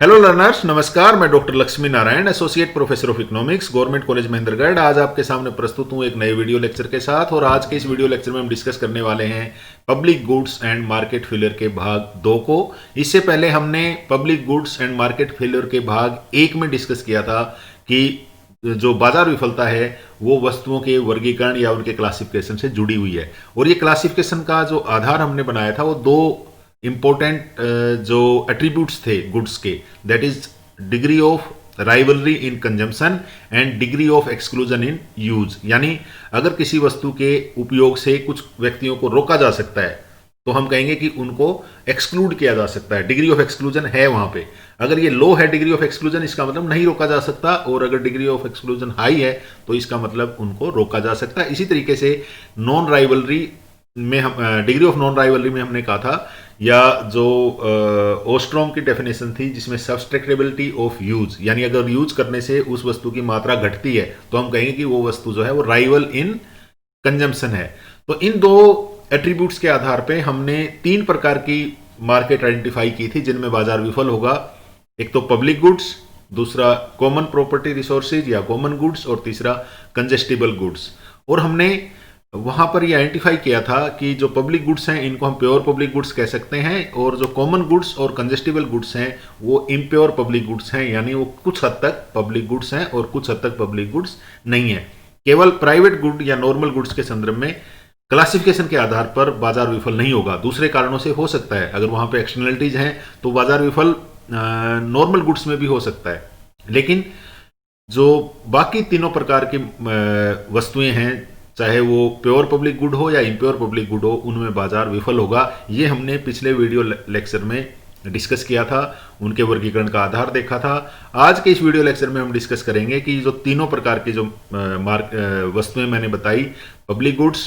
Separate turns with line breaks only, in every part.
Hello learners, नमस्कार। मैं doctor Lakshmi Narayan, associate professor of economics, government college Mahendragarh. आज आपके सामने प्रस्तुत हूं एक नए वीडियो लेक्चर के साथ। और आज के इस वीडियो लेक्चर में हम डिस्कस करने वाले हैं public goods and market failure के भाग 2 को। इससे पहले हमने public goods and market failure के भाग 1 में डिस्कस किया था कि जो बाजार विफलता है वो वस्तुओं के वर्गीकरण या उनके क्लासिफिकेशन से जुड़ी हुई है। और ये क्लासिफिकेशन का जो आधार हमने बनाया था वो दो इंपॉर्टेंट जो एट्रीब्यूट्स थे गुड्स के, that is degree of rivalry in consumption and degree of exclusion in use. यानी अगर किसी वस्तु के उपयोग से कुछ व्यक्तियों को रोका जा सकता है तो हम कहेंगे कि उनको एक्सक्लूड किया जा सकता है, डिग्री ऑफ एक्सक्लूजन है वहां पे। अगर ये लो है डिग्री ऑफ एक्सक्लूजन, इसका मतलब नहीं रोका जा सकता। और अगर डिग्री ऑफ एक्सक्लूजन हाई है तो इसका मतलब उनको रोका जा सकता है। इसी तरीके से नॉन राइवलरी में हम डिग्री ऑफ नॉन राइवलरी में हमने कहा था, या जो ओस्ट्रोम की डेफिनेशन थी जिसमें सब्सट्रैक्टेबिलिटी ऑफ यूज, यानी अगर यूज करने से उस वस्तु की मात्रा घटती है तो हम कहेंगे कि वो वस्तु जो है वो राइवल इन कंजम्पशन है। तो इन दो एट्रीब्यूट्स के आधार पे हमने 3 प्रकार की मार्केट आइडेंटिफाई की थी जिनमें बाजार विफल होगा। एक तो पब्लिक गुड्स, दूसरा कॉमन प्रॉपर्टी रिसोर्सेज या कॉमन गुड्स, और तीसरा कंजेस्टिबल गुड्स। और हमने वहां पर ये आइडेंटिफाई किया था कि जो पब्लिक गुड्स हैं इनको हम प्योर पब्लिक गुड्स कह सकते हैं, और जो कॉमन गुड्स और कंजेस्टिबल गुड्स हैं वो इम्प्योर पब्लिक गुड्स हैं, यानी वो कुछ हद तक पब्लिक गुड्स हैं और कुछ हद तक पब्लिक गुड्स नहीं है। केवल प्राइवेट गुड या नॉर्मल गुड्स के संदर्भ में क्लासिफिकेशन के आधार पर बाजार विफल नहीं होगा। दूसरे कारणों से हो सकता है, अगर वहां पे एक्सटर्नलिटीज हैं तो बाजार विफल नॉर्मल गुड्स में भी हो सकता है। लेकिन जो बाकी तीनों प्रकार की वस्तुएं हैं, चाहे वो प्योर पब्लिक गुड हो या इम्प्योर पब्लिक गुड हो, उनमें बाजार विफल होगा। ये हमने पिछले वीडियो लेक्चर में डिस्कस किया था, उनके वर्गीकरण का आधार देखा था। आज के इस वीडियो लेक्चर में हम डिस्कस करेंगे कि जो तीनों प्रकार की जो वस्तुएं मैंने बताई, पब्लिक गुड्स,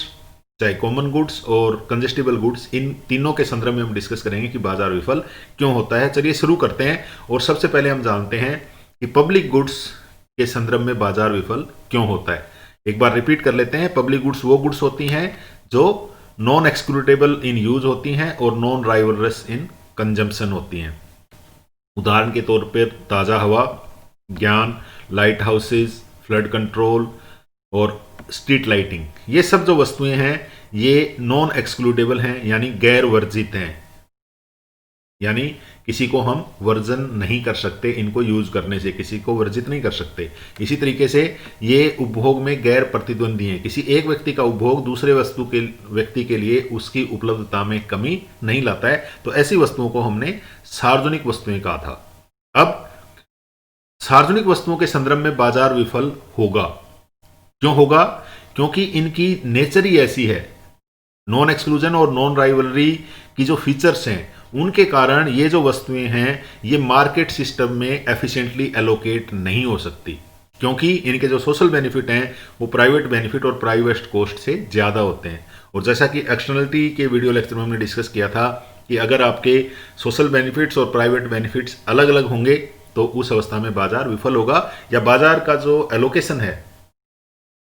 चाहे कॉमन गुड्स और कंजेस्टिबल गुड्स, इन तीनों के संदर्भ में हम डिस्कस करेंगे कि बाजार विफल क्यों होता है। चलिए शुरू करते हैं। और सबसे पहले हम जानते हैं कि पब्लिक गुड्स के संदर्भ में बाजार विफल क्यों होता है। एक बार रिपीट कर लेते हैं। पब्लिक गुड्स वो गुड्स होती हैं जो नॉन एक्सक्लूडेबल इन यूज होती हैं और नॉन राइवलरस इन कंजम्पशन होती हैं। उदाहरण के तौर पर ताज़ा हवा, ज्ञान, लाइट हाउसेज, फ्लड कंट्रोल और स्ट्रीट लाइटिंग, ये सब जो वस्तुएं हैं ये नॉन एक्सक्लूडेबल हैं, यानी गैर वर्जित हैं, यानी किसी को हम वर्जन नहीं कर सकते, इनको यूज करने से किसी को वर्जित नहीं कर सकते। इसी तरीके से ये उपभोग में गैर प्रतिद्वंदी हैं, किसी एक व्यक्ति का उपभोग दूसरे व्यक्ति के लिए उसकी उपलब्धता में कमी नहीं लाता है। तो ऐसी वस्तुओं को हमने सार्वजनिक वस्तुएं कहा था। अब सार्वजनिक वस्तुओं के संदर्भ में बाजार विफल होगा। क्यों होगा? क्योंकि इनकी नेचर ही ऐसी है। नॉन एक्सक्लूजन और नॉन राइवलरी की जो फीचर्स हैं उनके कारण ये जो वस्तुएं हैं ये मार्केट सिस्टम में एफिशिएंटली एलोकेट नहीं हो सकती, क्योंकि इनके जो सोशल बेनिफिट हैं वो प्राइवेट बेनिफिट और प्राइवेट कॉस्ट से ज्यादा होते हैं। और जैसा कि एक्सटर्नलिटी के वीडियो लेक्चर में हमने डिस्कस किया था कि अगर आपके सोशल बेनिफिट्स और प्राइवेट बेनिफिट्स अलग अलग होंगे तो उस अवस्था में बाजार विफल होगा, या बाजार का जो एलोकेशन है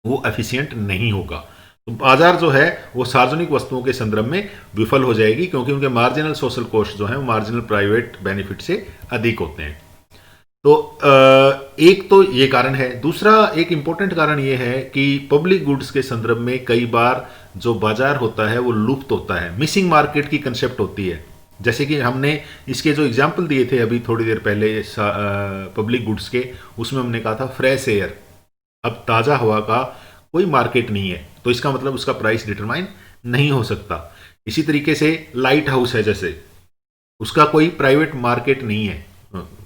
वो एफिशिएंट नहीं होगा। तो बाजार जो है वो सार्वजनिक वस्तुओं के संदर्भ में विफल हो जाएगी, क्योंकि उनके मार्जिनल सोशल कॉस्ट जो है वो मार्जिनल प्राइवेट बेनिफिट से अधिक होते हैं। तो एक तो ये कारण है। दूसरा एक इंपॉर्टेंट कारण ये है कि पब्लिक गुड्स के संदर्भ में कई बार जो बाजार होता है वो लुप्त होता है, मिसिंग मार्केट की कंसेप्ट होती है। जैसे कि हमने इसके जो एग्जाम्पल दिए थे अभी थोड़ी देर पहले पब्लिक गुड्स के, उसमें हमने कहा था फ्रेश एयर। अब ताज़ा हवा का कोई मार्केट नहीं है तो इसका मतलब उसका प्राइस डिटरमाइन नहीं हो सकता। इसी तरीके से लाइट हाउस है, जैसे उसका कोई प्राइवेट मार्केट नहीं है,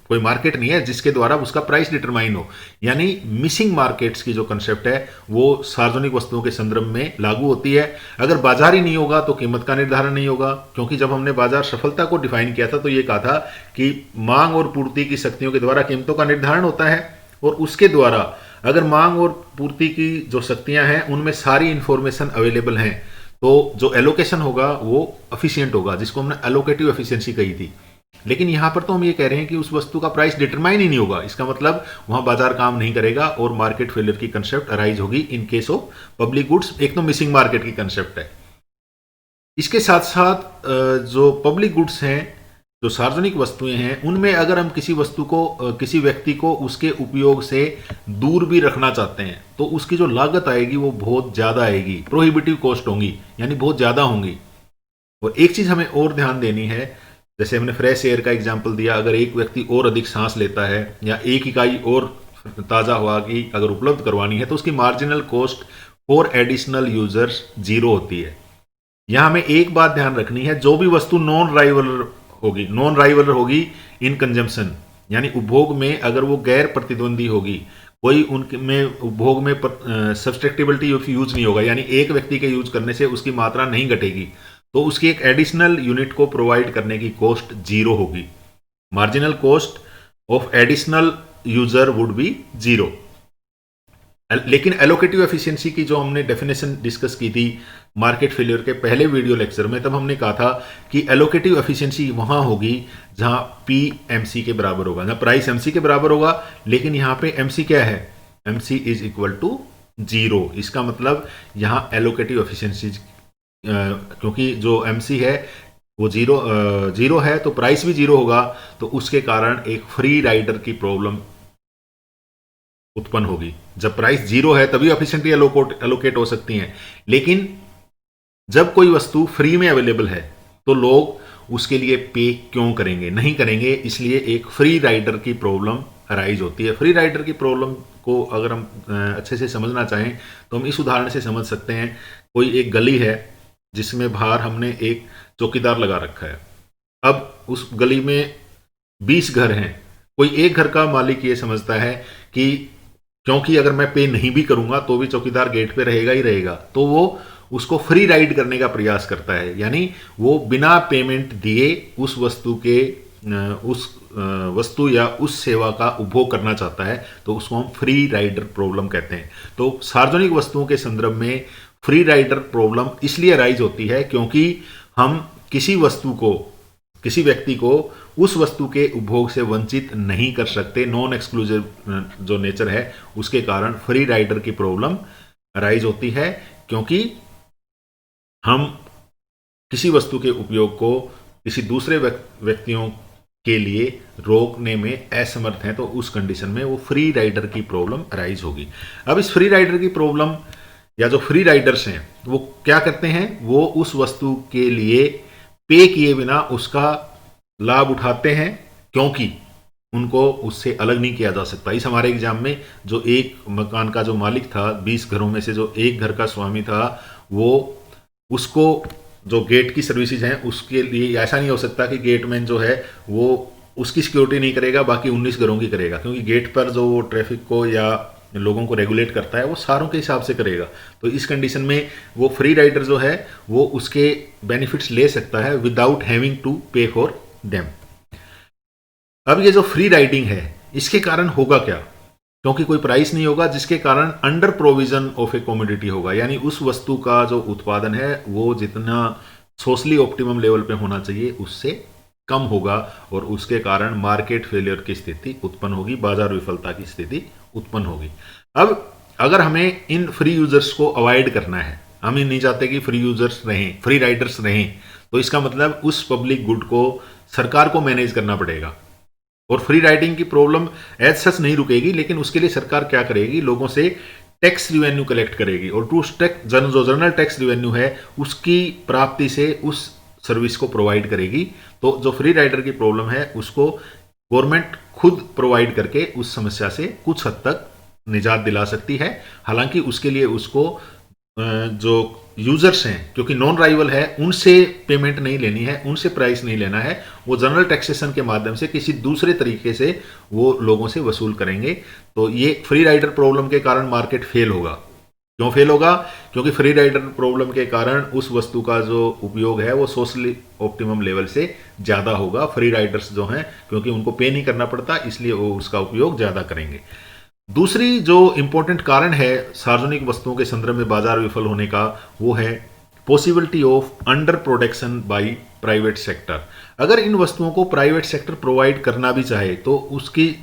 कोई मार्केट नहीं है जिसके द्वारा उसका प्राइस डिटरमाइन हो। यानी मिसिंग मार्केट्स की जो कंसेप्ट है वो सार्वजनिक वस्तुओं के संदर्भ में लागू होती है। अगर बाजार ही नहीं होगा तो कीमत का निर्धारण नहीं होगा, क्योंकि जब हमने बाजार सफलता को डिफाइन किया था तो ये कहा था कि मांग और पूर्ति की शक्तियों के द्वारा कीमतों का निर्धारण होता है, और उसके द्वारा अगर मांग और पूर्ति की जो शक्तियां हैं उनमें सारी इंफॉर्मेशन अवेलेबल हैं तो जो एलोकेशन होगा वो एफिशिएंट होगा, जिसको हमने एलोकेटिव एफिशिएंसी कही थी। लेकिन यहां पर तो हम ये कह रहे हैं कि उस वस्तु का प्राइस डिटरमाइन ही नहीं होगा, इसका मतलब वहां बाजार काम नहीं करेगा और मार्केट फेलियर की कंसेप्ट अराइज होगी in case of public goods. एक तो मिसिंग मार्केट की कंसेप्ट है। इसके साथ साथ जो पब्लिक गुड्स हैं जो सार्वजनिक वस्तुएं हैं उनमें अगर हम किसी वस्तु को किसी व्यक्ति को उसके उपयोग से दूर भी रखना चाहते हैं तो उसकी जो लागत आएगी वो बहुत ज़्यादा आएगी, प्रोहिबिटिव कॉस्ट होंगी, यानी बहुत ज़्यादा होंगी। और एक चीज़ हमें और ध्यान देनी है, जैसे हमने फ्रेश एयर का एग्जाम्पल दिया, अगर एक व्यक्ति और अधिक सांस लेता है या एक इकाई और ताज़ा हवा की अगर उपलब्ध करवानी है तो उसकी marginal cost for additional users zero होती है। यहाँ हमें एक बात ध्यान रखनी है, जो भी वस्तु नॉन राइवलर होगी इन कंजम्पशन, यानी उपभोग में अगर वो गैर प्रतिद्वंदी होगी, कोई उनमें उपभोग में सब्सट्रैक्टिबिलिटी ऑफ यूज नहीं होगा, यानी एक व्यक्ति के यूज करने से उसकी मात्रा नहीं घटेगी, तो उसकी एक एडिशनल यूनिट को प्रोवाइड करने की कॉस्ट जीरो होगी। Marginal cost of additional user would be zero. लेकिन एलोकेटिव एफिशिएंसी की जो हमने डेफिनेशन डिस्कस की थी मार्केट फेलियर के पहले वीडियो लेक्चर में, तब हमने कहा था कि एलोकेटिव एफिशिएंसी वहां होगी जहां पी एमसी के बराबर होगा, जहां प्राइस एमसी के बराबर होगा। लेकिन यहां पे एमसी क्या है, MC is equal to zero. इसका मतलब यहां एलोकेटिव एफिशिएंसी, क्योंकि जो एमसी है वो जीरो है तो प्राइस भी जीरो होगा, तो उसके कारण एक फ्री राइडर की प्रॉब्लम उत्पन्न होगी। जब प्राइस जीरो है तभी एफिशिएंटली एलोकेट हो सकती हैं, लेकिन जब कोई वस्तु फ्री में अवेलेबल है तो लोग उसके लिए पे क्यों करेंगे, नहीं करेंगे। इसलिए एक फ्री राइडर की प्रॉब्लम अराइज होती है। फ्री राइडर की प्रॉब्लम को अगर हम अच्छे से समझना चाहें तो हम इस उदाहरण से समझ सकते हैं। कोई एक गली है जिसमें बाहर हमने एक चौकीदार लगा रखा है। अब उस गली में 20 घर हैं। कोई एक घर का मालिक ये समझता है कि क्योंकि अगर मैं पे नहीं भी करूंगा तो भी चौकीदार गेट पे रहेगा ही रहेगा, तो वो उसको फ्री राइड करने का प्रयास करता है, यानी वो बिना पेमेंट दिए उस वस्तु या उस सेवा का उपभोग करना चाहता है, तो उसको हम फ्री राइडर प्रॉब्लम कहते हैं। तो सार्वजनिक वस्तुओं के संदर्भ में फ्री राइडर प्रॉब्लम इसलिए राइज होती है क्योंकि हम किसी व्यक्ति को उस वस्तु के उपभोग से वंचित नहीं कर सकते। नॉन एक्सक्लूसिव जो नेचर है उसके कारण फ्री राइडर की प्रॉब्लम राइज होती है, क्योंकि हम किसी वस्तु के उपयोग को किसी दूसरे व्यक्तियों के लिए रोकने में असमर्थ हैं, तो उस कंडीशन में वो फ्री राइडर की प्रॉब्लम राइज होगी। अब इस फ्री राइडर की प्रॉब्लम या जो फ्री राइडर्स हैं वो क्या करते हैं, वो उस वस्तु के लिए पे किए बिना उसका लाभ उठाते हैं, क्योंकि उनको उससे अलग नहीं किया जा सकता। इस हमारे एग्जाम में जो एक मकान का जो मालिक था, 20 घरों में से जो एक घर का स्वामी था, वो उसको जो गेट की सर्विसेज हैं उसके लिए ऐसा नहीं हो सकता कि गेटमैन जो है वो उसकी सिक्योरिटी नहीं करेगा, बाकी 19 घरों की करेगा, क्योंकि गेट पर जो वो ट्रैफिक को या लोगों को रेगुलेट करता है वो सारों के हिसाब से करेगा। तो इस कंडीशन में वो फ्री राइडर जो है वो उसके बेनिफिट्स ले सकता है without having to pay for them. अब ये जो फ्री राइडिंग है इसके कारण होगा क्या, क्योंकि कोई प्राइस नहीं होगा, जिसके कारण under provision of A commodity होगा, यानी उस वस्तु का जो उत्पादन है वो जितना सोशली ऑप्टिमम लेवल पे होना चाहिए उससे कम होगा, और उसके कारण मार्केट फेलियर की स्थिति उत्पन्न होगी, बाजार विफलता की स्थिति उत्पन्न होगी। अब अगर हमें इन फ्री यूजर्स को अवॉइड करना है, हम ये नहीं चाहते कि फ्री यूजर्स रहें, फ्री राइडर्स रहें, तो इसका मतलब उस पब्लिक गुड को सरकार को मैनेज करना पड़ेगा। और फ्री राइडिंग की प्रॉब्लम एज सच नहीं रुकेगी, लेकिन उसके लिए सरकार क्या करेगी, लोगों से टैक्स रिवेन्यू कलेक्ट करेगी, और जो जनरल टैक्स रिवेन्यू है उसकी प्राप्ति से उस सर्विस को प्रोवाइड करेगी। तो जो फ्री राइडर की प्रॉब्लम है उसको गवर्नमेंट खुद प्रोवाइड करके उस समस्या से कुछ हद तक निजात दिला सकती है। हालांकि उसके लिए उसको जो यूजर्स हैं, क्योंकि नॉन राइवल है, उनसे पेमेंट नहीं लेनी है, उनसे प्राइस नहीं लेना है, वो जनरल टैक्सेशन के माध्यम से किसी दूसरे तरीके से वो लोगों से वसूल करेंगे। तो ये फ्री राइडर प्रॉब्लम के कारण मार्केट फेल होगा। क्यों फेल होगा, क्योंकि फ्री राइडर प्रॉब्लम के कारण उस वस्तु का जो उपयोग है वो सोशली ऑप्टिमम लेवल से ज़्यादा होगा। फ्री राइडर्स जो हैं, क्योंकि उनको पे नहीं करना पड़ता, इसलिए वो उसका उपयोग ज़्यादा करेंगे। दूसरी जो इंपॉर्टेंट कारण है सार्वजनिक वस्तुओं के संदर्भ में बाजार विफल होने का, वो है possibility of under production by private sector. अगर इन वस्तुओं को प्राइवेट सेक्टर प्रोवाइड करना भी चाहे तो उसकी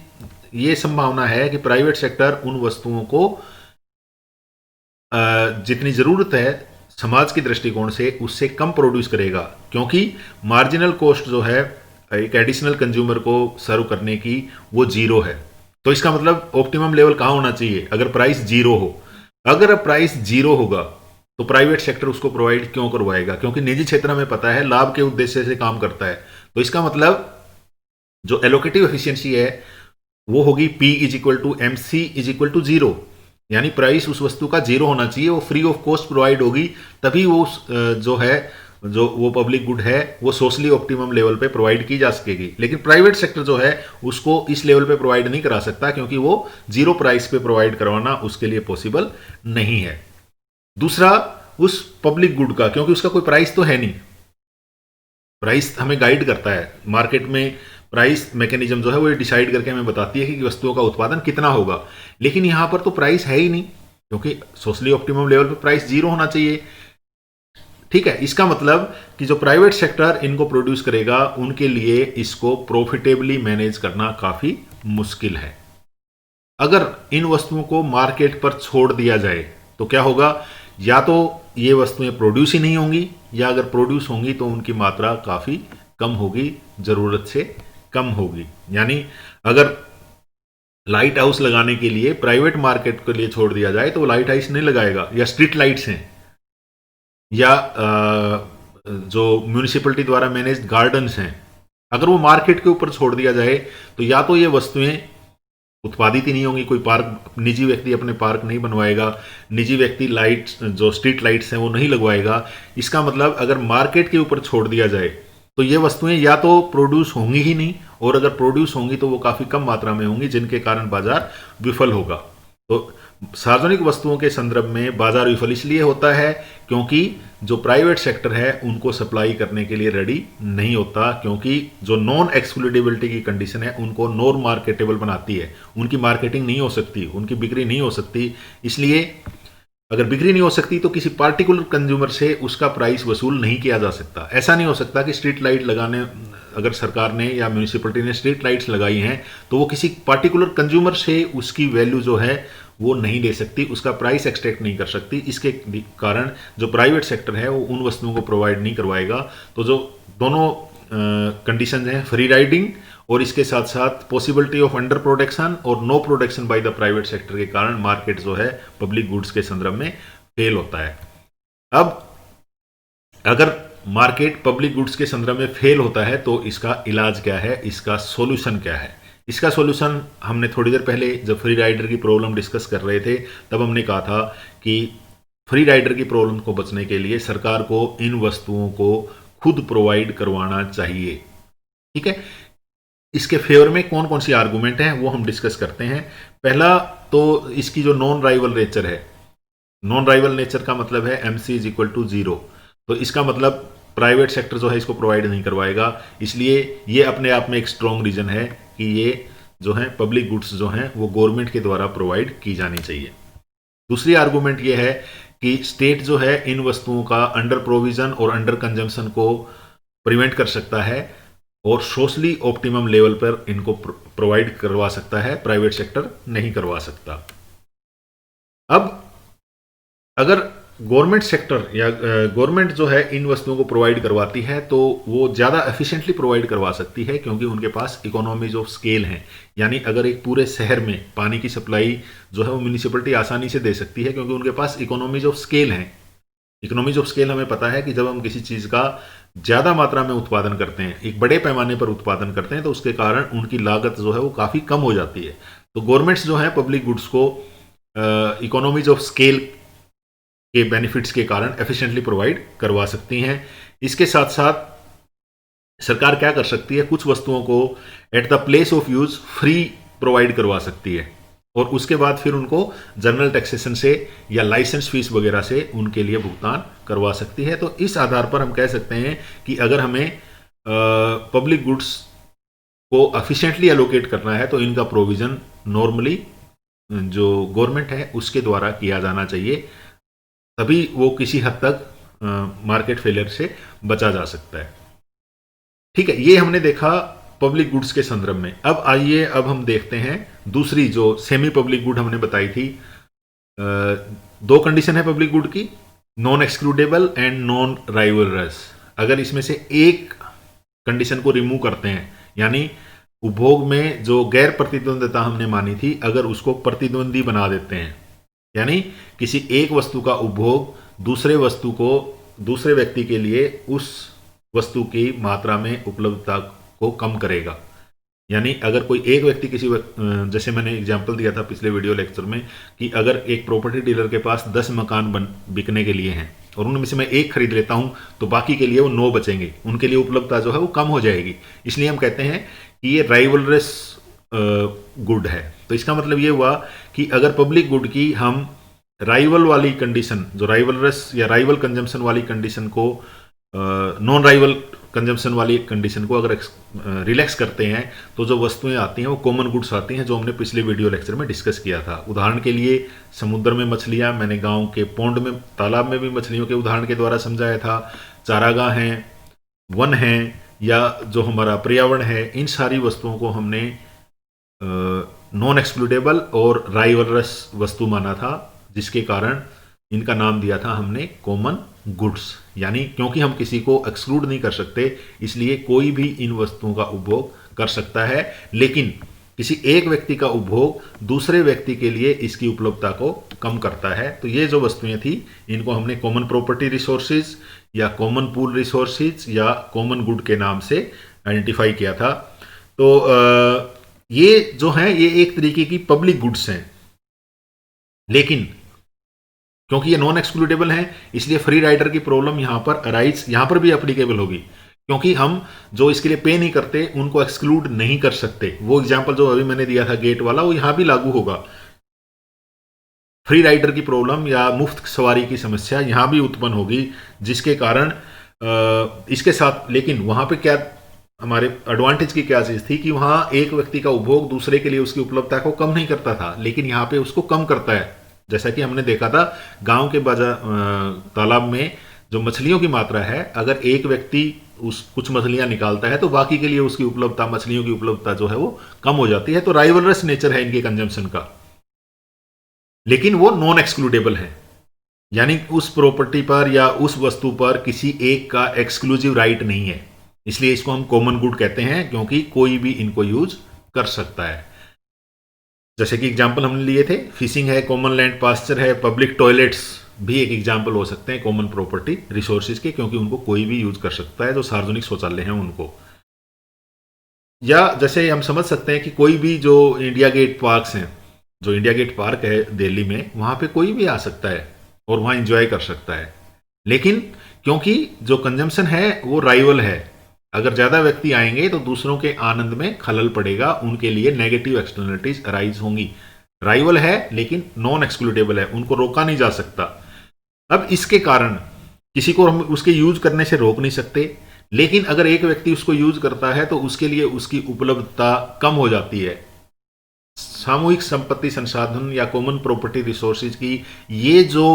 ये संभावना है कि प्राइवेट सेक्टर उन वस्तुओं को जितनी ज़रूरत है समाज के दृष्टिकोण से उससे कम प्रोड्यूस करेगा, क्योंकि मार्जिनल कॉस्ट जो है एक एडिशनल कंज्यूमर को सर्व करने की वो जीरो है। तो इसका मतलब ऑप्टिमम लेवल कहाँ होना चाहिए? अगर प्राइस जीरो हो, अगर प्राइस जीरो होगा तो प्राइवेट सेक्टर उसको प्रोवाइड क्यों करवाएगा? क्योंकि निजी क्षेत्र हमें पता है लाभ के उद्देश्य से काम करता है। तो इसका मतलब जो एलोकेटिव एफिशिएंसी है वो होगी P is equal to M C is equal to zero, यानी प्राइस उस वस्तु का जीरो होना चाहिए, वो फ्री ऑफ कॉस्ट प्रोवाइड होगी, तभी वो जो है जो वो पब्लिक गुड है वो सोशली ऑप्टिमम लेवल पे प्रोवाइड की जा सकेगी। लेकिन प्राइवेट सेक्टर जो है उसको इस लेवल पे प्रोवाइड नहीं करा सकता, क्योंकि वो जीरो प्राइस पे प्रोवाइड करवाना उसके लिए पॉसिबल नहीं है। दूसरा, उस पब्लिक गुड का, क्योंकि उसका कोई प्राइस तो है नहीं, प्राइस हमें गाइड करता है मार्केट में, प्राइस मैकेनिज्म जो है वो डिसाइड करके हमें बताती है कि वस्तुओं का उत्पादन कितना होगा, लेकिन यहां पर तो प्राइस है ही नहीं, क्योंकि सोशली ऑप्टिमम लेवल पे प्राइस जीरो होना चाहिए। ठीक है, इसका मतलब कि जो प्राइवेट सेक्टर इनको प्रोड्यूस करेगा उनके लिए इसको प्रॉफिटेबली मैनेज करना काफी मुश्किल है। अगर इन वस्तुओं को मार्केट पर छोड़ दिया जाए तो क्या होगा? या तो ये वस्तुएं प्रोड्यूस ही नहीं होंगी, या अगर प्रोड्यूस होंगी तो उनकी मात्रा काफी कम होगी, जरूरत से कम होगी। यानी अगर लाइट हाउस लगाने के लिए प्राइवेट मार्केट के लिए छोड़ दिया जाए तो वो लाइट हाउस नहीं लगाएगा, या स्ट्रीट लाइट्स हैं, या जो म्यूनिसिपैलिटी द्वारा मैनेज्ड गार्डन्स हैं, अगर वो मार्केट के ऊपर छोड़ दिया जाए तो या तो ये वस्तुएं उत्पादित ही नहीं होंगी, कोई पार्क, निजी व्यक्ति अपने पार्क नहीं बनवाएगा, निजी व्यक्ति लाइट जो स्ट्रीट लाइट्स हैं वो नहीं लगवाएगा। इसका मतलब अगर मार्केट के ऊपर छोड़ दिया जाए तो ये वस्तुएं या तो प्रोड्यूस होंगी ही नहीं, और अगर प्रोड्यूस होंगी तो वो काफी कम मात्रा में होंगी, जिनके कारण बाजार विफल होगा। तो सार्वजनिक वस्तुओं के संदर्भ में बाजार विफल इसलिए होता है क्योंकि जो प्राइवेट सेक्टर है उनको सप्लाई करने के लिए रेडी नहीं होता, क्योंकि जो नॉन एक्सक्लूडेबिलिटी की कंडीशन है उनको नॉन मार्केटेबल बनाती है, उनकी मार्केटिंग नहीं हो सकती, उनकी बिक्री नहीं हो सकती। इसलिए अगर बिक्री नहीं हो सकती तो किसी पार्टिकुलर कंज्यूमर से उसका प्राइस वसूल नहीं किया जा सकता। ऐसा नहीं हो सकता कि स्ट्रीट लाइट लगाने, अगर सरकार ने या म्यूनिसिपैलिटी ने स्ट्रीट लाइट्स लगाई हैं तो वो किसी पार्टिकुलर कंज्यूमर से उसकी वैल्यू जो है वो नहीं ले सकती, उसका प्राइस एक्सट्रैक्ट नहीं कर सकती। इसके कारण जो प्राइवेट सेक्टर है वो उन वस्तुओं को प्रोवाइड नहीं करवाएगा। तो जो दोनों कंडीशन हैं, फ्री राइडिंग और इसके साथ साथ पॉसिबिलिटी ऑफ अंडर प्रोडक्शन और no production by the private sector के कारण मार्केट जो है पब्लिक गुड्स के संदर्भ में फेल होता है। अब अगर मार्केट पब्लिक गुड्स के संदर्भ में फेल होता है तो इसका इलाज क्या है, इसका सॉल्यूशन क्या है? इसका सॉल्यूशन हमने थोड़ी देर पहले जब फ्री राइडर की प्रॉब्लम डिस्कस कर रहे थे तब हमने कहा था कि फ्री राइडर की प्रॉब्लम को बचने के लिए सरकार को इन वस्तुओं को खुद प्रोवाइड करवाना चाहिए। ठीक है, इसके फेवर में कौन कौन सी आर्गुमेंट हैं वो हम डिस्कस करते हैं। पहला तो इसकी जो नॉन राइवल नेचर है, नॉन राइवल नेचर का मतलब है MC is equal to zero. तो इसका मतलब प्राइवेट सेक्टर जो है इसको प्रोवाइड नहीं करवाएगा, इसलिए ये अपने आप में एक स्ट्रॉन्ग रीजन है कि ये जो है पब्लिक गुड्स जो हैं वो गवर्नमेंट के द्वारा प्रोवाइड की जानी चाहिए। दूसरी आर्गुमेंट ये है कि स्टेट जो है इन वस्तुओं का अंडर प्रोविजन और अंडर कंजम्पशन को प्रिवेंट कर सकता है और सोशली ऑप्टिमम लेवल पर इनको प्रोवाइड करवा सकता है, प्राइवेट सेक्टर नहीं करवा सकता। अब अगर गवर्नमेंट सेक्टर या गवर्नमेंट जो है इन वस्तुओं को प्रोवाइड करवाती है तो वो ज़्यादा एफिशिएंटली प्रोवाइड करवा सकती है, क्योंकि उनके पास इकोनॉमीज ऑफ स्केल हैं। यानी अगर एक पूरे शहर में पानी की सप्लाई जो है वो म्यूनिसिपैलिटी आसानी से दे सकती है, क्योंकि उनके पास इकोनॉमीज ऑफ स्केल हैं। इकोनॉमीज ऑफ स्केल हमें पता है कि जब हम किसी चीज़ का ज़्यादा मात्रा में उत्पादन करते हैं, एक बड़े पैमाने पर उत्पादन करते हैं, तो उसके कारण उनकी लागत जो है वो काफ़ी कम हो जाती है। तो गवर्नमेंट्स जो है पब्लिक गुड्स को इकोनॉमीज ऑफ स्केल के बेनिफिट्स के कारण एफिशिएंटली प्रोवाइड करवा सकती हैं। इसके साथ साथ सरकार क्या कर सकती है, कुछ वस्तुओं को at the place of use free provide करवा सकती है और उसके बाद फिर उनको जनरल टैक्सेशन से या लाइसेंस फीस वगैरह से उनके लिए भुगतान करवा सकती है। तो इस आधार पर हम कह सकते हैं कि अगर हमें पब्लिक गुड्स को एफिशिएंटली एलोकेट करना है तो इनका प्रोविजन नॉर्मली जो गवर्नमेंट है उसके द्वारा किया जाना चाहिए, तभी वो किसी हद तक मार्केट फेलियर से बचा जा सकता है। ठीक है, ये हमने देखा पब्लिक गुड्स के संदर्भ में। अब आइए अब हम देखते हैं दूसरी जो सेमी पब्लिक गुड हमने बताई थी। दो कंडीशन है पब्लिक गुड की, non excludable and non rivalries. अगर इसमें से एक कंडीशन को रिमूव करते हैं, यानी उपभोग में जो गैर प्रतिद्वंदिता हमने मानी थी अगर उसको प्रतिद्वंदी बना देते हैं, यानी किसी एक वस्तु का उपभोग दूसरे व्यक्ति के लिए उस वस्तु की मात्रा में उपलब्धता को कम करेगा। यानी अगर कोई एक व्यक्ति जैसे मैंने एग्जांपल दिया था पिछले वीडियो लेक्चर में कि अगर एक प्रॉपर्टी डीलर के पास 10 मकान बिकने के लिए हैं और उनमें से मैं एक खरीद लेता हूं तो बाकी के लिए वो 9 बचेंगे, उनके लिए उपलब्धता जो है वो कम हो जाएगी। इसलिए हम कहते हैं कि ये राइवलरस गुड है। तो इसका मतलब ये हुआ कि अगर पब्लिक गुड की हम राइवल वाली कंडीशन, जो राइवलरस या राइवल कंजम्पशन वाली कंडीशन को नॉन राइवल कंजम्पशन वाली कंडीशन को अगर रिलैक्स करते हैं तो जो वस्तुएं आती हैं वो कॉमन गुड्स आती हैं, जो हमने पिछले वीडियो लेक्चर में डिस्कस किया था। उदाहरण के लिए समुद्र में मछलियां, मैंने गांव के पोंड में, तालाब में भी मछलियों के उदाहरण के द्वारा समझाया था। चारागाह हैं, वन हैं, या जो हमारा पर्यावरण है, इन सारी वस्तुओं को हमने नॉन एक्सक्लूडेबल और राइवलरस वस्तु माना था, जिसके कारण इनका नाम दिया था हमने कॉमन गुड्स। यानी क्योंकि हम किसी को एक्सक्लूड नहीं कर सकते इसलिए कोई भी इन वस्तुओं का उपभोग कर सकता है, लेकिन किसी एक व्यक्ति का उपभोग दूसरे व्यक्ति के लिए इसकी उपलब्धता को कम करता है। तो ये जो वस्तुएं थी इनको हमने कॉमन प्रॉपर्टी रिसोर्सेज या कॉमन पूल रिसोर्सेज या कॉमन गुड के नाम से आइडेंटिफाई किया था। तो ये जो है ये एक तरीके की पब्लिक गुड्स हैं, लेकिन क्योंकि ये नॉन एक्सक्लूडेबल हैं इसलिए फ्री राइडर की प्रॉब्लम यहां पर भी एप्लीकेबल होगी, क्योंकि हम जो इसके लिए पे नहीं करते उनको एक्सक्लूड नहीं कर सकते। वो एग्जांपल जो अभी मैंने दिया था गेट वाला, वो यहां भी लागू होगा। फ्री राइडर की प्रॉब्लम या मुफ्त सवारी की समस्या यहां भी उत्पन्न होगी, जिसके कारण इसके साथ, लेकिन वहां पे क्या हमारे एडवांटेज की क्या चीज थी कि वहां एक व्यक्ति का उपभोग दूसरे के लिए उसकी उपलब्धता को कम नहीं करता था, लेकिन यहां पे उसको कम करता है। जैसा कि हमने देखा था गांव के तालाब में जो मछलियों की मात्रा है, अगर एक व्यक्ति कुछ मछलियां निकालता है तो बाकी के लिए उसकी उपलब्धता, मछलियों की उपलब्धता जो है वो कम हो जाती है। तो राइवलरस नेचर है इनके कंजम्पशन का, लेकिन वो नॉन एक्सक्लूडेबल है, यानी उस प्रॉपर्टी पर या उस वस्तु पर किसी एक का एक्सक्लूसिव राइट नहीं है। इसलिए इसको हम कॉमन गुड कहते हैं, क्योंकि कोई भी इनको यूज कर सकता है। जैसे कि एग्जाम्पल हमने लिए थे, फिशिंग है, कॉमन लैंड पास्चर है, पब्लिक टॉयलेट्स भी एक एग्जाम्पल हो सकते हैं कॉमन प्रॉपर्टी रिसोर्सेज के, क्योंकि उनको कोई भी यूज कर सकता है, जो सार्वजनिक शौचालय हैं उनको। या जैसे हम समझ सकते हैं कि कोई भी जो इंडिया गेट पार्क्स हैं, जो इंडिया गेट पार्क है दिल्ली में, वहां पे कोई भी आ सकता है और वहां एंजॉय कर सकता है, लेकिन क्योंकि जो कंजम्पशन है वो राइवल है, अगर ज्यादा व्यक्ति आएंगे तो दूसरों के आनंद में खलल पड़ेगा, उनके लिए नेगेटिव एक्सटर्नलिटीज अराइज होंगी। राइवल है लेकिन नॉन एक्सक्लूडेबल है, उनको रोका नहीं जा सकता। अब इसके कारण किसी को हम उसके यूज करने से रोक नहीं सकते, लेकिन अगर एक व्यक्ति उसको यूज करता है तो उसके लिए उसकी उपलब्धता कम हो जाती है। सामूहिक संपत्ति संसाधन या कॉमन प्रॉपर्टी रिसोर्सेज की ये जो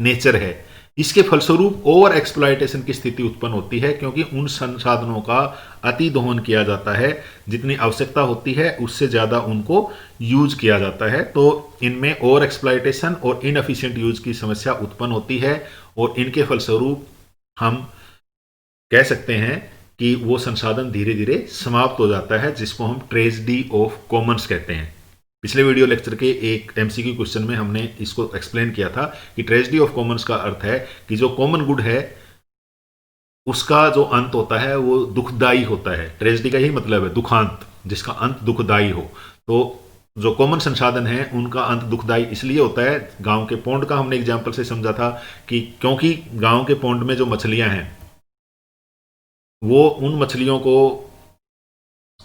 नेचर है, इसके फलस्वरूप ओवर एक्सप्लॉयटेशन की स्थिति उत्पन्न होती है, क्योंकि उन संसाधनों का अति दोहन किया जाता है, जितनी आवश्यकता होती है उससे ज्यादा उनको यूज किया जाता है। तो इनमें ओवर एक्सप्लॉयटेशन और इनएफिशिएंट यूज की समस्या उत्पन्न होती है, और इनके फलस्वरूप हम कह सकते हैं कि वो संसाधन धीरे धीरे समाप्त हो जाता है, जिसको हम ट्रेजेडी ऑफ कॉमन्स कहते हैं। पिछले वीडियो लेक्चर के एक एमसीक्यू क्वेश्चन में हमने इसको एक्सप्लेन किया था कि ट्रेजेडी ऑफ कॉमन्स का अर्थ है कि जो कॉमन गुड है उसका जो अंत होता है वो दुखदाई होता है। ट्रेजेडी का ही मतलब है दुखांत, जिसका अंत दुखदाई हो। तो जो कॉमन संसाधन है उनका अंत दुखदाई इसलिए होता है। गांव के पोंड का हमने एग्जाम्पल से समझा था कि क्योंकि गांव के पोंड में जो मछलियां हैं वो उन मछलियों को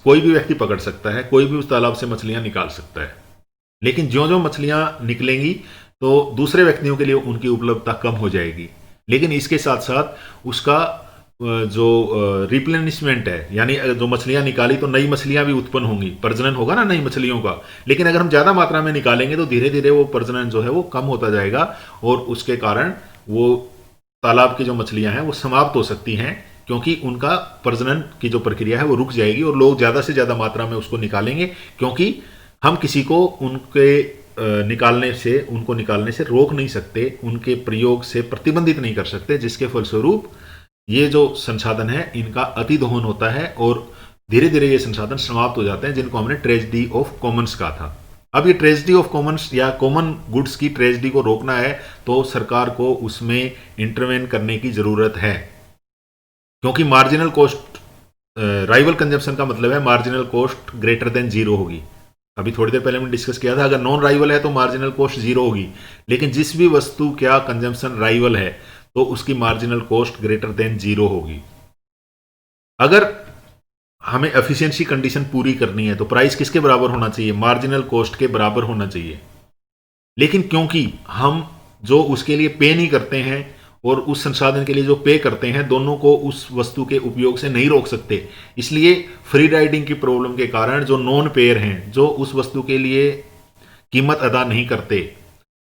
कोई भी व्यक्ति पकड़ सकता है, कोई भी उस तालाब से मछलियां निकाल सकता है, लेकिन ज्यों ज्यों मछलियां निकलेंगी तो दूसरे व्यक्तियों के लिए उनकी उपलब्धता कम हो जाएगी। लेकिन इसके साथ साथ उसका जो रिप्लेनिशमेंट है, यानी जो मछलियां निकाली तो नई मछलियां भी उत्पन्न होंगी, प्रजनन होगा ना नई मछलियों का। लेकिन अगर हम ज्यादा मात्रा में निकालेंगे तो धीरे धीरे वो प्रजनन जो है वो कम होता जाएगा, और उसके कारण वो तालाब की जो मछलियां हैं वो समाप्त हो सकती हैं, क्योंकि उनका प्रजनन की जो प्रक्रिया है वो रुक जाएगी और लोग ज्यादा से ज्यादा मात्रा में उसको निकालेंगे, क्योंकि हम किसी को उनको निकालने से रोक नहीं सकते, उनके प्रयोग से प्रतिबंधित नहीं कर सकते, जिसके फलस्वरूप ये जो संसाधन है इनका अति दोहन होता है और धीरे धीरे ये संसाधन समाप्त हो जाते हैं, जिनको हमने ट्रेजेडी ऑफ कॉमन्स कहा था। अब ये ट्रेजेडी ऑफ कॉमन्स या कॉमन गुड्स की ट्रेजेडी को रोकना है तो सरकार को उसमें इंटरवेन करने की जरूरत है, क्योंकि मार्जिनल कॉस्ट, राइवल कंजम्पशन का मतलब है marginal cost greater than zero होगी। अभी थोड़ी देर पहले हमने डिस्कस किया था, अगर नॉन राइवल है तो मार्जिनल कॉस्ट जीरो होगी, लेकिन जिस भी वस्तु क्या कंजम्पशन राइवल है तो उसकी marginal cost greater than zero होगी। अगर हमें एफिशिएंसी कंडीशन पूरी करनी है तो प्राइस किसके बराबर होना चाहिए? मार्जिनल कॉस्ट के बराबर होना चाहिए। लेकिन क्योंकि हम जो उसके लिए पे नहीं करते हैं और उस संसाधन के लिए जो पे करते हैं, दोनों को उस वस्तु के उपयोग से नहीं रोक सकते, इसलिए फ्री राइडिंग की प्रॉब्लम के कारण जो नॉन पेयर हैं, जो उस वस्तु के लिए कीमत अदा नहीं करते,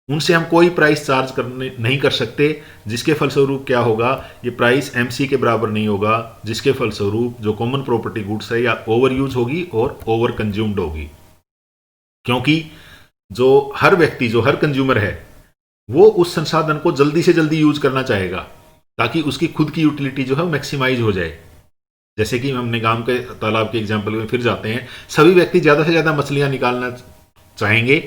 उनसे हम कोई प्राइस चार्ज करने नहीं कर सकते, जिसके फलस्वरूप क्या होगा, ये प्राइस एमसी के बराबर नहीं होगा, जिसके फलस्वरूप जो कॉमन प्रॉपर्टी गुड्स है या ओवर यूज होगी और ओवर कंज्यूम्ड होगी। क्योंकि जो हर व्यक्ति, जो हर कंज्यूमर है, वो उस संसाधन को जल्दी से जल्दी यूज करना चाहेगा ताकि उसकी खुद की यूटिलिटी जो है मैक्सिमाइज हो जाए। जैसे कि हमने गांव के तालाब के एग्जाम्पल में फिर जाते हैं, सभी व्यक्ति ज़्यादा से ज़्यादा मछलियां निकालना चाहेंगे,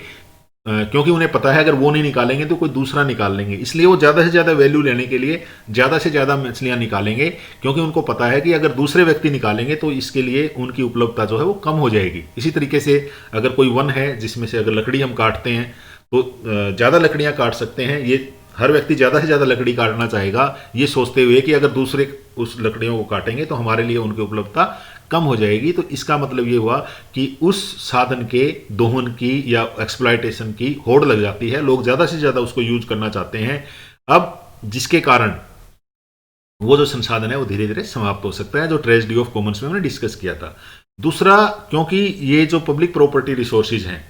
क्योंकि उन्हें पता है अगर वो नहीं निकालेंगे तो कोई दूसरा निकाल लेंगे, इसलिए वो ज़्यादा से ज़्यादा वैल्यू लेने के लिए ज़्यादा से ज़्यादा मछलियां निकालेंगे, क्योंकि उनको पता है कि अगर दूसरे व्यक्ति निकालेंगे तो इसके लिए उनकी उपलब्धता जो है वो कम हो जाएगी। इसी तरीके से अगर कोई वन है जिसमें से अगर लकड़ी हम काटते हैं तो ज़्यादा लकड़ियाँ काट सकते हैं, ये हर व्यक्ति ज़्यादा से ज़्यादा लकड़ी काटना चाहेगा, ये सोचते हुए कि अगर दूसरे उस लकड़ियों को काटेंगे तो हमारे लिए उनकी उपलब्धता कम हो जाएगी। तो इसका मतलब ये हुआ कि उस साधन के दोहन की या एक्सप्लॉयटेशन की होड़ लग जाती है, लोग ज़्यादा से ज़्यादा उसको यूज करना चाहते हैं, अब जिसके कारण वो जो संसाधन है वो धीरे धीरे समाप्त हो सकता है, जो ट्रेजेडी ऑफ कॉमन्स में हमने डिस्कस किया था। दूसरा, क्योंकि ये जो पब्लिक प्रॉपर्टी रिसोर्सेज हैं,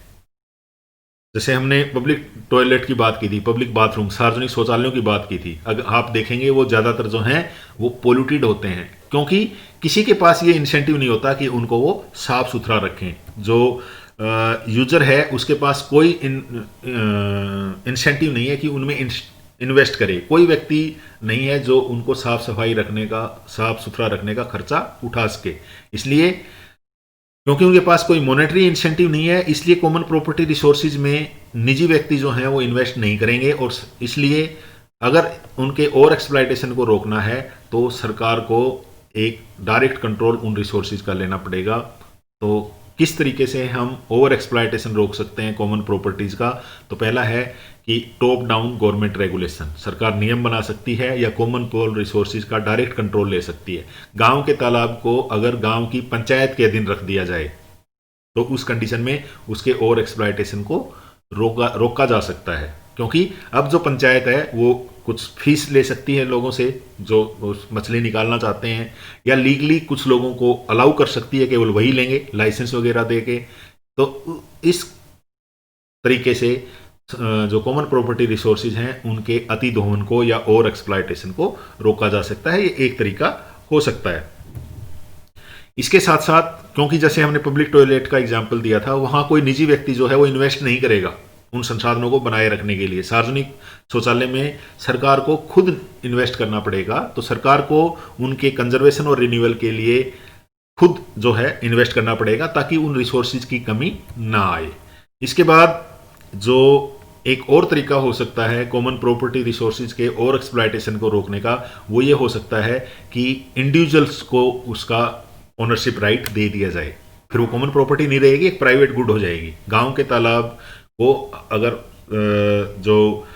जैसे हमने पब्लिक टॉयलेट की बात की थी, पब्लिक बाथरूम, सार्वजनिक शौचालयों की बात की थी, अगर आप देखेंगे वो ज़्यादातर जो हैं वो पोल्यूटेड होते हैं, क्योंकि किसी के पास ये इंसेंटिव नहीं होता कि उनको वो साफ सुथरा रखें। जो यूजर है उसके पास कोई इंसेंटिव नहीं है कि उनमें इन्वेस्ट करे, कोई व्यक्ति नहीं है जो उनको साफ सफाई रखने का, साफ सुथरा रखने का खर्चा उठा सके। इसलिए क्योंकि उनके पास कोई मॉनेटरी इंसेंटिव नहीं है, इसलिए कॉमन प्रॉपर्टी रिसोर्सेज में निजी व्यक्ति जो हैं वो इन्वेस्ट नहीं करेंगे, और इसलिए अगर उनके ओवर एक्सप्लॉयटेशन को रोकना है तो सरकार को एक डायरेक्ट कंट्रोल उन रिसोर्सेज का लेना पड़ेगा। तो किस तरीके से हम ओवर एक्सप्लॉयटेशन रोक सकते हैं कॉमन प्रॉपर्टीज का? तो पहला है कि टॉप डाउन गवर्नमेंट रेगुलेशन, सरकार नियम बना सकती है या कॉमन पोल रिसोर्सेज का डायरेक्ट कंट्रोल ले सकती है। गांव के तालाब को अगर गांव की पंचायत के अधीन रख दिया जाए तो उस कंडीशन में उसके ओवर एक्सप्लॉयटेशन को रोका जा सकता है, क्योंकि अब जो पंचायत है वो कुछ फीस ले सकती है लोगों से जो मछली निकालना चाहते हैं, या लीगली कुछ लोगों को अलाउ कर सकती है, केवल वही लेंगे लाइसेंस वगैरह दे के। तो इस तरीके से जो कॉमन प्रॉपर्टी रिसोर्सेज हैं उनके अति दोहन को या ओवर एक्सप्लॉयटेशन को रोका जा सकता है, ये एक तरीका हो सकता है। इसके साथ साथ, क्योंकि जैसे हमने पब्लिक टॉयलेट का एग्जाम्पल दिया था, वहां कोई निजी व्यक्ति जो है वो इन्वेस्ट नहीं करेगा उन संसाधनों को बनाए रखने के लिए। सार्वजनिक शौचालय में सरकार को खुद इन्वेस्ट करना पड़ेगा, तो सरकार को उनके कंजर्वेशन और रिन्यूअल के लिए खुद जो है इन्वेस्ट करना पड़ेगा ताकि उन रिसोर्सेज की कमी ना आए। इसके बाद जो एक और तरीका हो सकता है कॉमन प्रॉपर्टी रिसोर्सेज के और एक्सप्लॉयटेशन को रोकने का, वो ये हो सकता है कि इंडिविजुअल्स को उसका ओनरशिप राइट दे दिया जाए। फिर वो कॉमन प्रॉपर्टी नहीं रहेगी, एक प्राइवेट गुड हो जाएगी। गांव के तालाब को अगर जो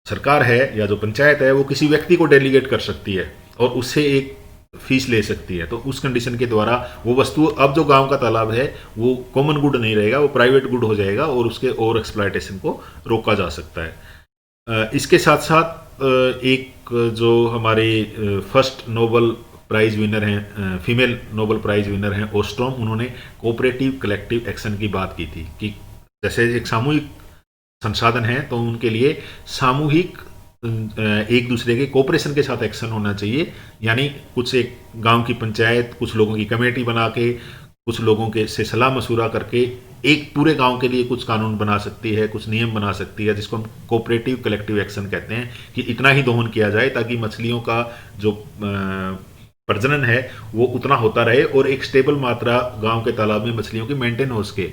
सरकार है या जो पंचायत है वो किसी व्यक्ति को डेलीगेट कर सकती है और उससे एक फीस ले सकती है, तो उस कंडीशन के द्वारा वो वस्तु, अब जो गांव का तालाब है वो कॉमन गुड नहीं रहेगा, वो प्राइवेट गुड हो जाएगा और उसके ओवर एक्सप्लॉयटेशन को रोका जा सकता है। इसके साथ साथ एक जो हमारे फर्स्ट नोबल प्राइज विनर हैं, फीमेल नोबल प्राइज विनर हैं ओस्ट्रोम, उन्होंने कोऑपरेटिव कलेक्टिव एक्शन की बात की थी कि जैसे एक सामूहिक संसाधन है तो उनके लिए सामूहिक एक दूसरे के कोऑपरेशन के साथ एक्शन होना चाहिए। यानी कुछ एक गांव की पंचायत कुछ लोगों की कमेटी बना के, कुछ लोगों के से सलाह मशूरा करके एक पूरे गांव के लिए कुछ कानून बना सकती है, कुछ नियम बना सकती है, जिसको हम कोऑपरेटिव कलेक्टिव एक्शन कहते हैं, कि इतना ही दोहन किया जाए ताकि मछलियों का जो प्रजनन है वो उतना होता रहे और एक स्टेबल मात्रा गांव के तालाब में मछलियों की मेंटेन हो सके।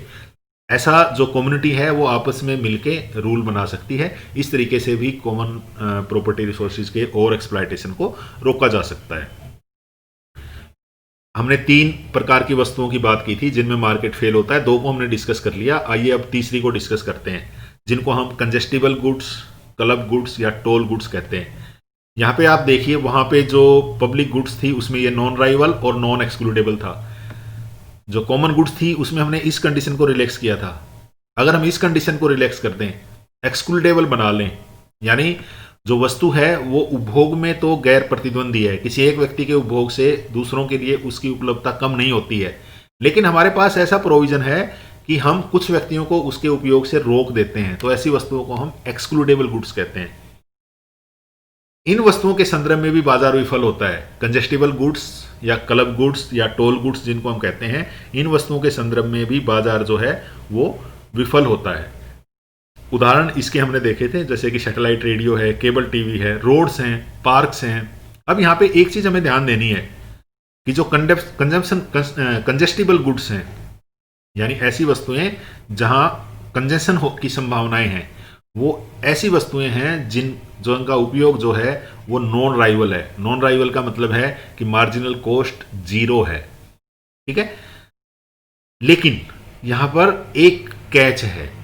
ऐसा जो कम्युनिटी है वो आपस में मिलके रूल बना सकती है। इस तरीके से भी कॉमन प्रॉपर्टी रिसोर्सेज के ओवर एक्सप्लॉयटेशन को रोका जा सकता है। हमने 3 प्रकार की वस्तुओं की बात की थी जिनमें मार्केट फेल होता है, 2 को हमने डिस्कस कर लिया। आइए अब तीसरी को डिस्कस करते हैं, जिनको हम कंजेस्टिबल गुड्स, क्लब गुड्स या टोल गुड्स कहते हैं। यहाँ पे आप देखिए, वहां पे जो पब्लिक गुड्स थी उसमें ये नॉन राइवल और नॉन एक्सक्लूडेबल था। जो कॉमन गुड्स थी उसमें हमने इस कंडीशन को रिलैक्स किया था। अगर हम इस कंडीशन को रिलैक्स कर दें, एक्सक्लूडेबल बना लें, यानी जो वस्तु है वो उपभोग में तो गैर प्रतिद्वंदी है, किसी एक व्यक्ति के उपभोग से दूसरों के लिए उसकी उपलब्धता कम नहीं होती है, लेकिन हमारे पास ऐसा प्रोविजन है कि हम कुछ व्यक्तियों को उसके उपयोग से रोक देते हैं, तो ऐसी वस्तुओं को हम एक्सक्लूडेबल गुड्स कहते हैं। इन वस्तुओं के संदर्भ में भी बाजार विफल होता है। कंजेस्टिबल गुड्स या क्लब गुड्स या टोल गुड्स जिनको हम कहते हैं, इन वस्तुओं के संदर्भ में भी बाजार जो है वो विफल होता है। उदाहरण इसके हमने देखे थे, जैसे कि सैटेलाइट रेडियो है, केबल टीवी है, रोड्स हैं, पार्क्स हैं। अब यहाँ पे एक चीज हमें ध्यान देनी है कि जो कंजेस्टिबल गुड्स हैं, यानी ऐसी वस्तुएं जहां कंजेशन की संभावनाएं हैं, वो ऐसी वस्तुएं हैं जो इनका उपयोग जो है वो नॉन राइवल है। नॉन राइवल का मतलब है कि मार्जिनल कॉस्ट 0 है, ठीक है। लेकिन यहां पर एक कैच है,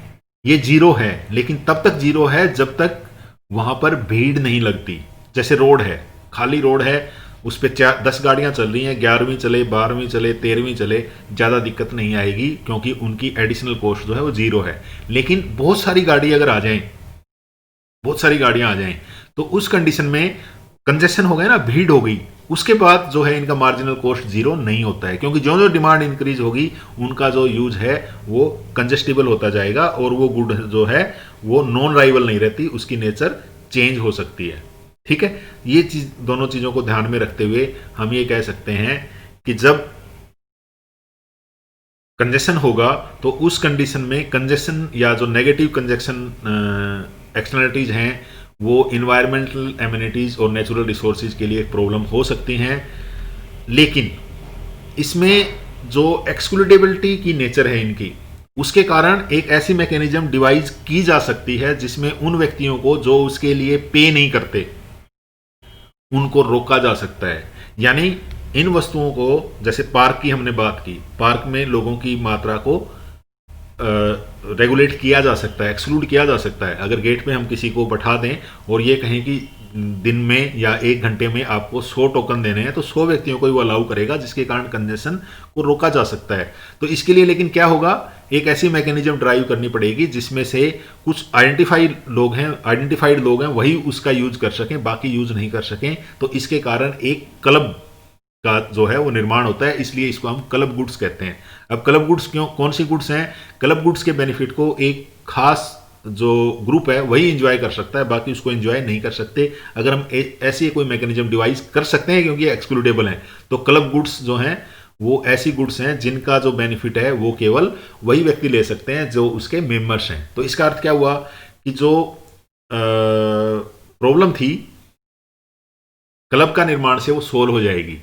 ये 0 है, लेकिन तब तक 0 है जब तक वहां पर भीड़ नहीं लगती। जैसे रोड है, खाली रोड है, उस पर 10 गाड़ियां चल रही हैं, 11वीं चले, 12वीं चले, 13वीं चले, ज़्यादा दिक्कत नहीं आएगी क्योंकि उनकी एडिशनल कॉस्ट जो है वो 0 है। लेकिन बहुत सारी गाड़ी अगर आ जाएं, बहुत सारी गाड़ियां आ जाएं, तो उस कंडीशन में कंजेशन हो गया ना, भीड़ हो गई, उसके बाद जो है इनका मार्जिनल कॉस्ट 0 नहीं होता है, क्योंकि जो जो डिमांड इंक्रीज होगी उनका जो यूज है वो कंजेस्टिबल होता जाएगा और वो गुड जो है वो नॉन राइवल नहीं रहती, उसकी नेचर चेंज हो सकती है, ठीक है। ये चीज, दोनों चीजों को ध्यान में रखते हुए हम ये कह सकते हैं कि जब कंजेशन होगा तो उस कंडीशन में कंजेशन या जो नेगेटिव कंजेशन एक्सटर्नलिटीज हैं वो इन्वायरमेंटल एमिनिटीज और नेचुरल रिसोर्सेज के लिए एक प्रॉब्लम हो सकती हैं। लेकिन इसमें जो एक्सक्लूडेबिलिटी की नेचर है इनकी, उसके कारण एक ऐसी मैकेनिज्म डिवाइस की जा सकती है जिसमें उन व्यक्तियों को जो उसके लिए पे नहीं करते उनको रोका जा सकता है। यानी इन वस्तुओं को, जैसे पार्क की हमने बात की, पार्क में लोगों की मात्रा को रेगुलेट किया जा सकता है, एक्सक्लूड किया जा सकता है। अगर गेट पे हम किसी को बैठा दें और ये कहें कि दिन में या 1 घंटे में आपको 100 टोकन देने हैं, तो 100 व्यक्तियों को ही वो अलाउ करेगा, जिसके कारण कंजेशन को रोका जा सकता है। तो इसके लिए लेकिन क्या होगा, एक ऐसी मैकेनिज्म ड्राइव करनी पड़ेगी जिसमें से कुछ आइडेंटिफाइड लोग हैं वही उसका यूज कर सकें, बाकी यूज नहीं कर सकें। तो इसके कारण एक क्लब का जो है वो निर्माण होता है, इसलिए इसको हम क्लब गुड्स कहते हैं। अब क्लब गुड्स क्यों, कौन सी गुड्स हैं? क्लब गुड्स के बेनिफिट को एक खास जो ग्रुप है वही एंजॉय कर सकता है, बाकी उसको एंजॉय नहीं कर सकते। अगर हम ऐसी कोई मैकेनिज्म डिवाइस कर सकते हैं, क्योंकि एक्सक्लूडेबल हैं, तो क्लब गुड्स जो हैं वो ऐसी गुड्स हैं जिनका जो बेनिफिट है वो केवल वही व्यक्ति ले सकते हैं जो उसके मेंबर्स हैं। तो इसका अर्थ क्या हुआ कि जो प्रॉब्लम थी क्लब का निर्माण से वो सोल्व हो जाएगी,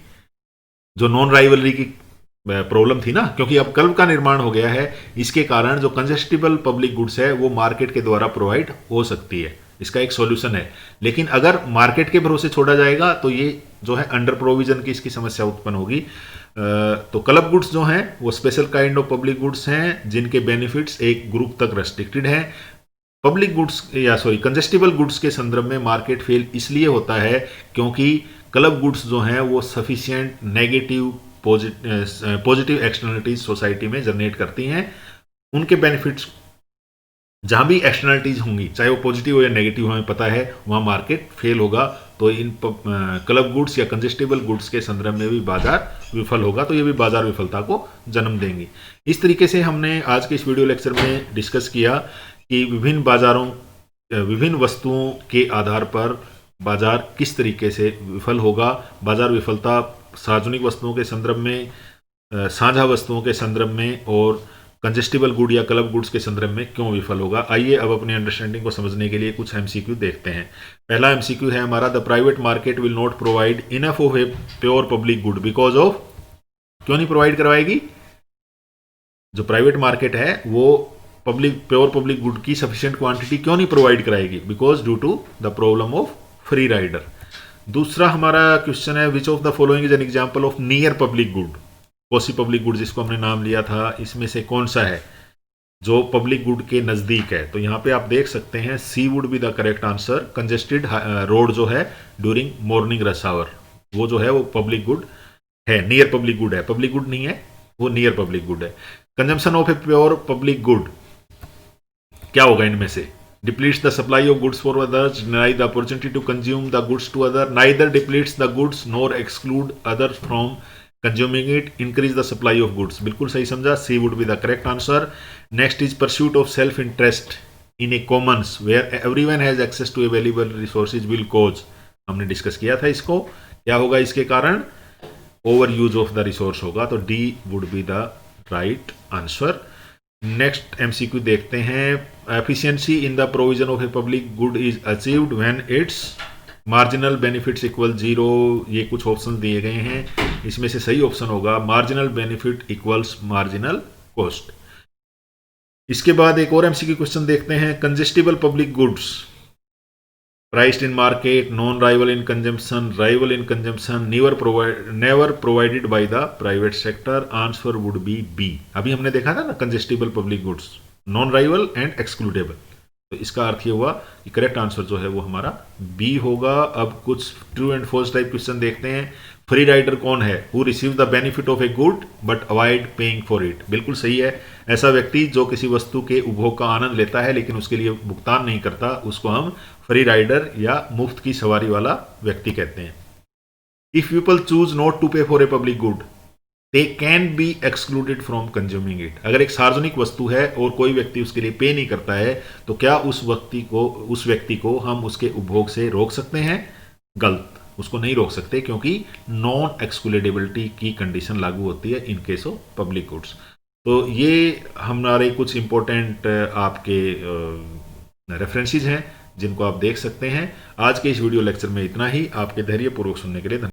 जो नॉन राइवलरी की प्रॉब्लम थी ना, क्योंकि अब क्लब का निर्माण हो गया है, इसके कारण जो कंजेस्टिबल पब्लिक गुड्स है वो मार्केट के द्वारा प्रोवाइड हो सकती है। इसका एक सॉल्यूशन है। लेकिन अगर मार्केट के भरोसे छोड़ा जाएगा तो ये जो है अंडर प्रोविजन की इसकी समस्या उत्पन्न होगी। तो क्लब गुड्स जो हैं वो special kind of public goods हैं जिनके बेनिफिट्स एक ग्रुप तक रेस्ट्रिक्टेड हैं। पब्लिक गुड्स या कंजेस्टिबल गुड्स के संदर्भ में मार्केट फेल इसलिए होता है क्योंकि क्लब गुड्स जो हैं वो sufficient negative positive externalities society में जनरेट करती हैं। उनके बेनिफिट्स जहां भी एक्सटर्नलिटीज होंगी, चाहे वो पॉजिटिव हो या नेगेटिव, हमें पता है वहां मार्केट फेल होगा। तो इन क्लब गुड्स या कंजेस्टिबल गुड्स के संदर्भ में भी बाजार विफल होगा, तो ये भी बाजार विफलता को जन्म देंगी। इस तरीके से हमने आज के इस वीडियो लेक्चर में डिस्कस किया कि विभिन्न बाजारों, विभिन्न वस्तुओं के आधार पर बाजार किस तरीके से विफल होगा। बाजार विफलता सार्वजनिक वस्तुओं के संदर्भ में, साझा वस्तुओं के संदर्भ में और कंजेस्टिबल गुड या क्लब गुड्स के संदर्भ में क्यों विफल होगा। आइए अब अपनी अंडरस्टैंडिंग को समझने के लिए कुछ एमसीक्यू देखते हैं। पहला एमसीक्यू है हमारा, the private market will not provide enough of a pure public good because of. क्यों नहीं प्रोवाइड करवाएगी? जो प्राइवेट मार्केट है वो प्योर पब्लिक गुड की सफिशिएंट क्वांटिटी क्यों नहीं प्रोवाइड कराएगी? Because due to the problem of free rider. दूसरा हमारा क्वेश्चन है, which of the following is an example of near public good. Quasi public good जिसको हमने नाम लिया था, इसमें से कौन सा है जो पब्लिक गुड के नजदीक है? तो यहाँ पे आप देख सकते हैं C would be the correct answer. Congested road जो है ड्यूरिंग मॉर्निंग रश आवर, वो जो है वो पब्लिक गुड है, नियर पब्लिक गुड है, पब्लिक गुड नहीं है, वो नियर पब्लिक गुड है। Consumption of a pure public good क्या होगा इनमें से? Depletes the supply of goods for others, deny the opportunity to consume the goods to other, neither depletes the goods nor exclude others from consuming it, increase the supply of goods. बिल्कुल सही समझा, C would be the correct answer. Next is pursuit of self interest in a commons where everyone has access to available resources will cause. हमने discuss किया था इसको, क्या होगा इसके कारण? Over use of the resource होगा, तो D would be the right answer. Next MCQ देखते हैं, efficiency in the provision of a public good is achieved when its marginal benefits equal 0। ये कुछ ऑप्शन दिए गए हैं, इसमें से सही ऑप्शन होगा marginal benefit equals marginal cost. इसके बाद एक और एमसीक्यू क्वेश्चन देखते हैं, congestible public goods priced in market, non-rival in consumption, rival in consumption, never provided by the private sector. Answer would be B. अभी हमने देखा था ना congestible public goods, non rival and excludable, तो इसका अर्थ ये हुआ कि करेक्ट आंसर जो है वो हमारा बी होगा। अब कुछ true and false type question देखते हैं। फ्री राइडर कौन है? Who receive the benefit of a good but avoid paying for it. बिल्कुल सही है, ऐसा व्यक्ति जो किसी वस्तु के उपभोग का आनंद लेता है लेकिन उसके लिए भुगतान नहीं करता, उसको हम फ्री राइडर या मुफ्त की सवारी वाला व्यक्ति कहते हैं। If people choose not to pay for a public good they can be excluded from consuming it. अगर एक सार्वजनिक वस्तु है और कोई व्यक्ति उसके लिए पे नहीं करता है तो क्या उस व्यक्ति को हम उसके उपभोग से रोक सकते हैं? गलत, उसको नहीं रोक सकते, क्योंकि नॉन एक्सक्लूडेबिलिटी की कंडीशन लागू होती है in case of public goods. तो ये हमारे कुछ इंपॉर्टेंट आपके रेफरेंसेस हैं जिनको आप देख सकते हैं। आज के इस वीडियो लेक्चर में इतना ही। आपके धैर्यपूर्वक सुनने के लिए धन्यवाद।